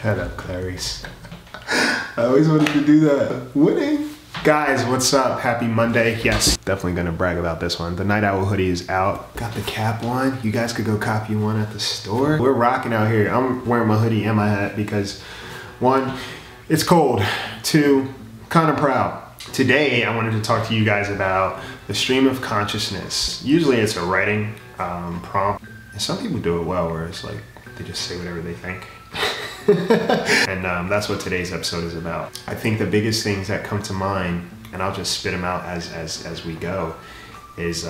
Shut up, Clarice. I always wanted to do that. Winning. Guys, what's up? Happy Monday. Yes, definitely gonna brag about this one. The Night Owl hoodie is out. Got the cap on. You guys could go copy one at the store. We're rocking out here. I'm wearing my hoodie and my hat because one, it's cold. Two, kind of proud. Today, I wanted to talk to you guys about the stream of consciousness. Usually it's a writing prompt. And some people do it well, where it's like, they just say whatever they think. And that's what today's episode is about. I think the biggest things that come to mind, and I'll just spit them out as we go, is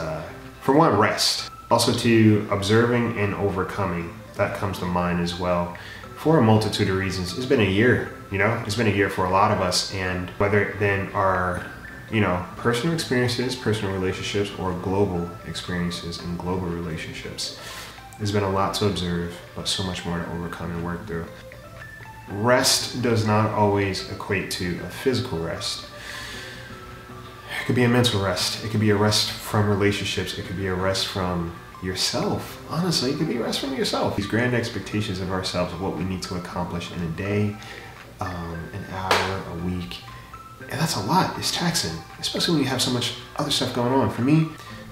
for one, rest. Also to observing and overcoming, that comes to mind as well. For a multitude of reasons. It's been a year, you know? It's been a year for a lot of us, and whether it then our, you know, personal experiences, personal relationships, or global experiences and global relationships, there's been a lot to observe, but so much more to overcome and work through. Rest does not always equate to a physical rest. It could be a mental rest. It could be a rest from relationships. It could be a rest from yourself. Honestly, it could be a rest from yourself. These grand expectations of ourselves, of what we need to accomplish in a day, an hour, a week, and that's a lot. It's taxing, especially when you have so much other stuff going on. For me,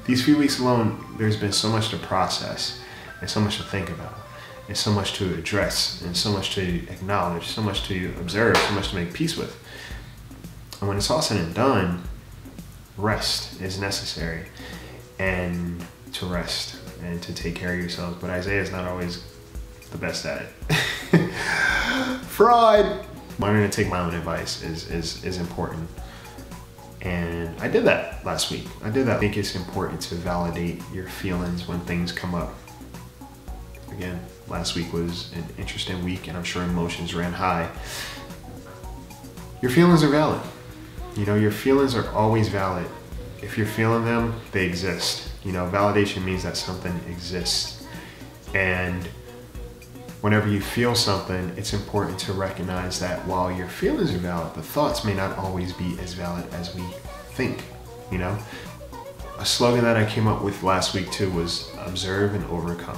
these few weeks alone, there's been so much to process and so much to think about. And so much to address, and so much to acknowledge, so much to observe, so much to make peace with. And when it's all said and done, rest is necessary. And to rest and to take care of yourselves. But Isaiah is not always the best at it. Fraud! Learning to take my own advice is important. And I did that last week. I think it's important to validate your feelings when things come up. Again, last week was an interesting week, and I'm sure emotions ran high. Your feelings are valid. You know, your feelings are always valid. If you're feeling them, they exist. You know, validation means that something exists. And whenever you feel something, it's important to recognize that while your feelings are valid, the thoughts may not always be as valid as we think, you know? A slogan that I came up with last week too was observe and overcome.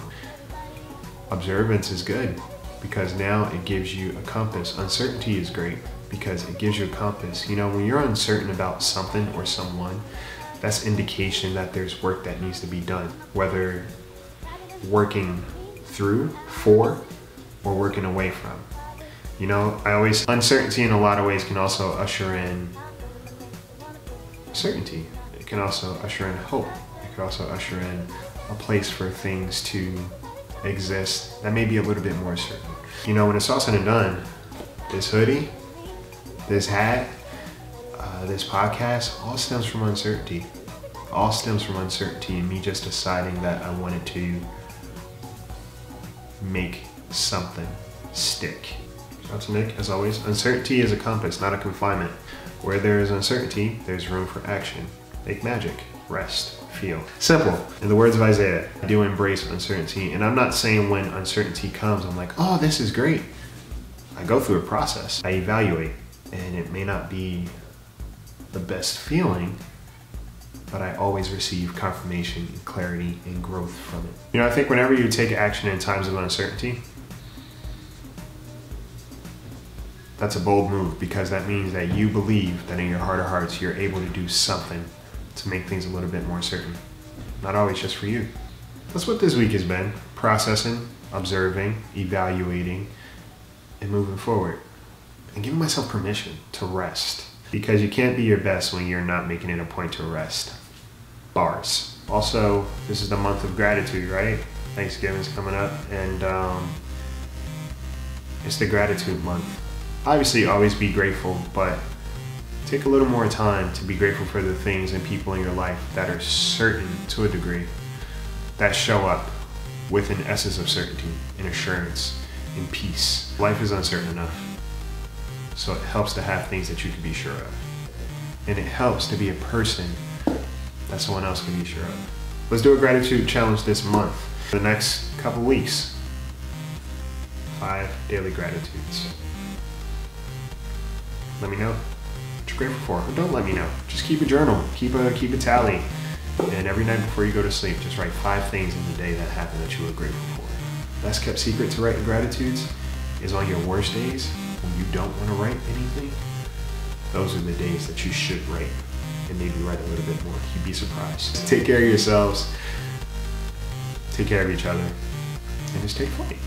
Observance is good because now it gives you a compass. Uncertainty is great because it gives you a compass. You know, when you're uncertain about something or someone, that's indication that there's work that needs to be done, whether working through, for, or working away from. You know, uncertainty in a lot of ways can also usher in certainty. It can also usher in hope. It can also usher in a place for things to exist that may be a little bit more certain. You know, when it's all said and done, this hoodie, this hat, this podcast, all stems from uncertainty. All stems from uncertainty and me just deciding that I wanted to make something stick. Shout out to Nick, as always. Uncertainty is a compass, not a confinement. Where there is uncertainty, there's room for action. Make magic, rest, feel. Simple. In the words of Isaiah, I do embrace uncertainty. And I'm not saying when uncertainty comes, I'm like, oh, this is great. I go through a process. I evaluate, and it may not be the best feeling, but I always receive confirmation and clarity and growth from it. You know, I think whenever you take action in times of uncertainty, that's a bold move because that means that you believe that in your heart of hearts, you're able to do something to make things a little bit more certain. Not always just for you. That's what this week has been. Processing, observing, evaluating, and moving forward. And giving myself permission to rest. Because you can't be your best when you're not making it a point to rest. Bars. Also, this is the month of gratitude, right? Thanksgiving's coming up, and it's the gratitude month. Obviously, always be grateful, but take a little more time to be grateful for the things and people in your life that are certain to a degree, that show up with an essence of certainty and assurance and peace. Life is uncertain enough, so it helps to have things that you can be sure of. And it helps to be a person that someone else can be sure of. Let's do a gratitude challenge this month. For the next couple weeks, 5 daily gratitudes. Let me know what you're grateful for. Or don't let me know. Just keep a journal. Keep a tally. And every night before you go to sleep, just write 5 things in the day that happened that you were grateful for. Best kept secret to writing gratitudes is on your worst days, when you don't want to write anything, those are the days that you should write, and maybe write a little bit more. You'd be surprised. Take care of yourselves, take care of each other, and just take flight.